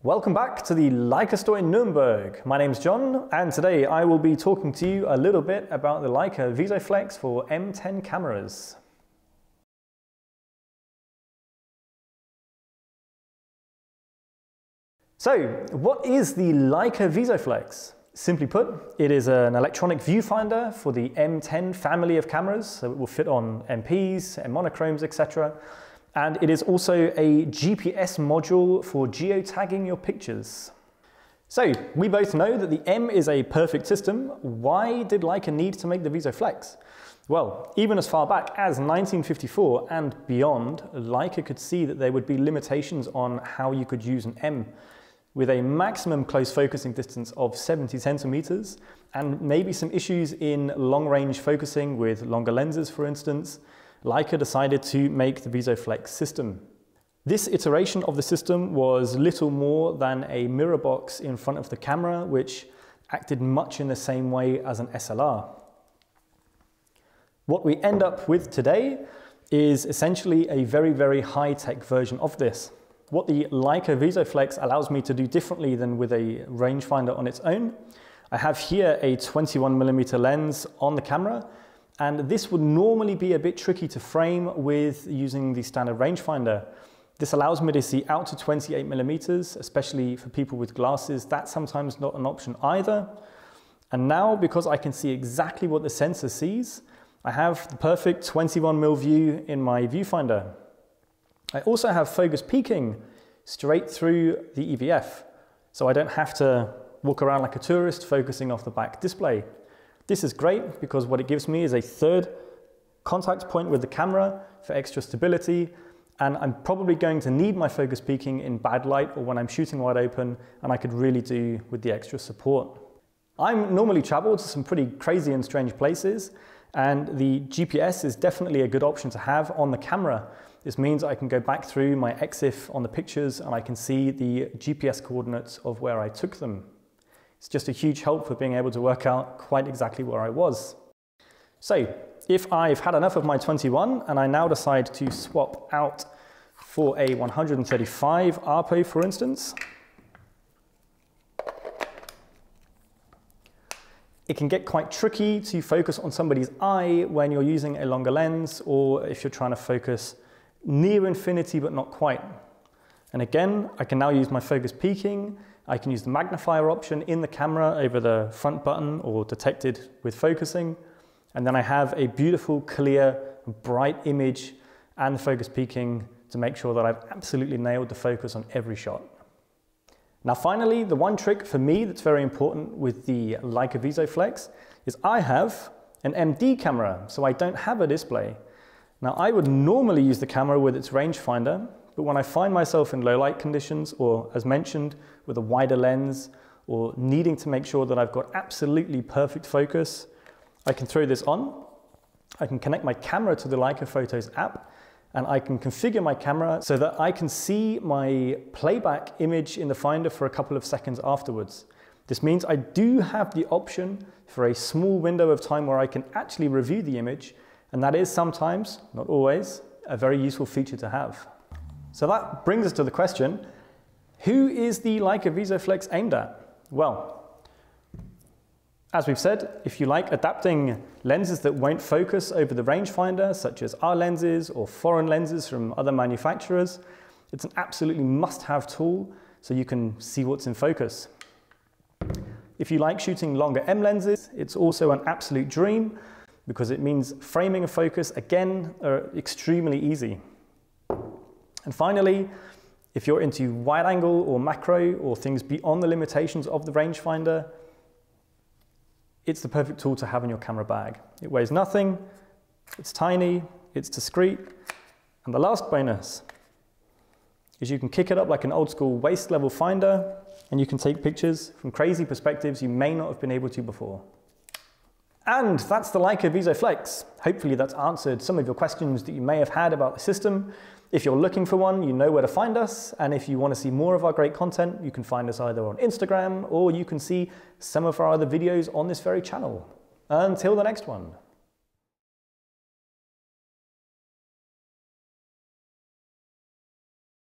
Welcome back to the Leica store in Nürnberg. My name's John, and today I will be talking to you a little bit about the Leica Visoflex for M10 cameras. So, what is the Leica Visoflex? Simply put, it is an electronic viewfinder for the M10 family of cameras, so it will fit on MPs, M monochromes, etc. And it is also a GPS module for geotagging your pictures. So, we both know that the M is a perfect system. Why did Leica need to make the Visoflex? Well, even as far back as 1954 and beyond, Leica could see that there would be limitations on how you could use an M. With a maximum close focusing distance of 70 centimeters, and maybe some issues in long-range focusing with longer lenses, for instance, Leica decided to make the Visoflex system. This iteration of the system was little more than a mirror box in front of the camera, which acted much in the same way as an SLR. What we end up with today is essentially a very, very high-tech version of this. What the Leica Visoflex allows me to do differently than with a rangefinder on its own, I have here a 21mm lens on the camera, and this would normally be a bit tricky to frame with using the standard rangefinder. This allows me to see out to 28mm, especially for people with glasses. That's sometimes not an option either. And now, because I can see exactly what the sensor sees, I have the perfect 21mm view in my viewfinder. I also have focus peaking straight through the EVF, so I don't have to walk around like a tourist focusing off the back display. This is great because what it gives me is a third contact point with the camera for extra stability, and I'm probably going to need my focus peaking in bad light or when I'm shooting wide open, and I could really do with the extra support. I'm normally travel to some pretty crazy and strange places, and the GPS is definitely a good option to have on the camera. This means I can go back through my EXIF on the pictures and I can see the GPS coordinates of where I took them. It's just a huge help for being able to work out quite exactly where I was. So, if I've had enough of my 21 and I now decide to swap out for a 135 ARPO, for instance, it can get quite tricky to focus on somebody's eye when you're using a longer lens, or if you're trying to focus near infinity but not quite. And again, I can now use my focus peaking. I can use the magnifier option in the camera over the front button or detected with focusing. And then I have a beautiful, clear, bright image and the focus peaking to make sure that I've absolutely nailed the focus on every shot. Now finally, the one trick for me that's very important with the Leica Visoflex is I have an MD camera, so I don't have a display. Now I would normally use the camera with its rangefinder, but when I find myself in low light conditions, or as mentioned, with a wider lens, or needing to make sure that I've got absolutely perfect focus, I can throw this on. I can connect my camera to the Leica Photos app, and I can configure my camera so that I can see my playback image in the finder for a couple of seconds afterwards. This means I do have the option for a small window of time where I can actually review the image, and that is sometimes, not always, a very useful feature to have. So that brings us to the question, who is the Leica Visoflex aimed at? Well, as we've said, if you like adapting lenses that won't focus over the rangefinder, such as our lenses or foreign lenses from other manufacturers, it's an absolutely must-have tool so you can see what's in focus. If you like shooting longer M lenses, it's also an absolute dream because it means framing and focus, again, are extremely easy. And finally, if you're into wide angle or macro or things beyond the limitations of the rangefinder, it's the perfect tool to have in your camera bag. It weighs nothing, it's tiny, it's discreet, and the last bonus is you can kick it up like an old school waist level finder and you can take pictures from crazy perspectives you may not have been able to before. And that's the Leica Visoflex. Hopefully that's answered some of your questions that you may have had about the system. If you're looking for one, you know where to find us. And if you want to see more of our great content, you can find us either on Instagram or you can see some of our other videos on this very channel. Until the next one.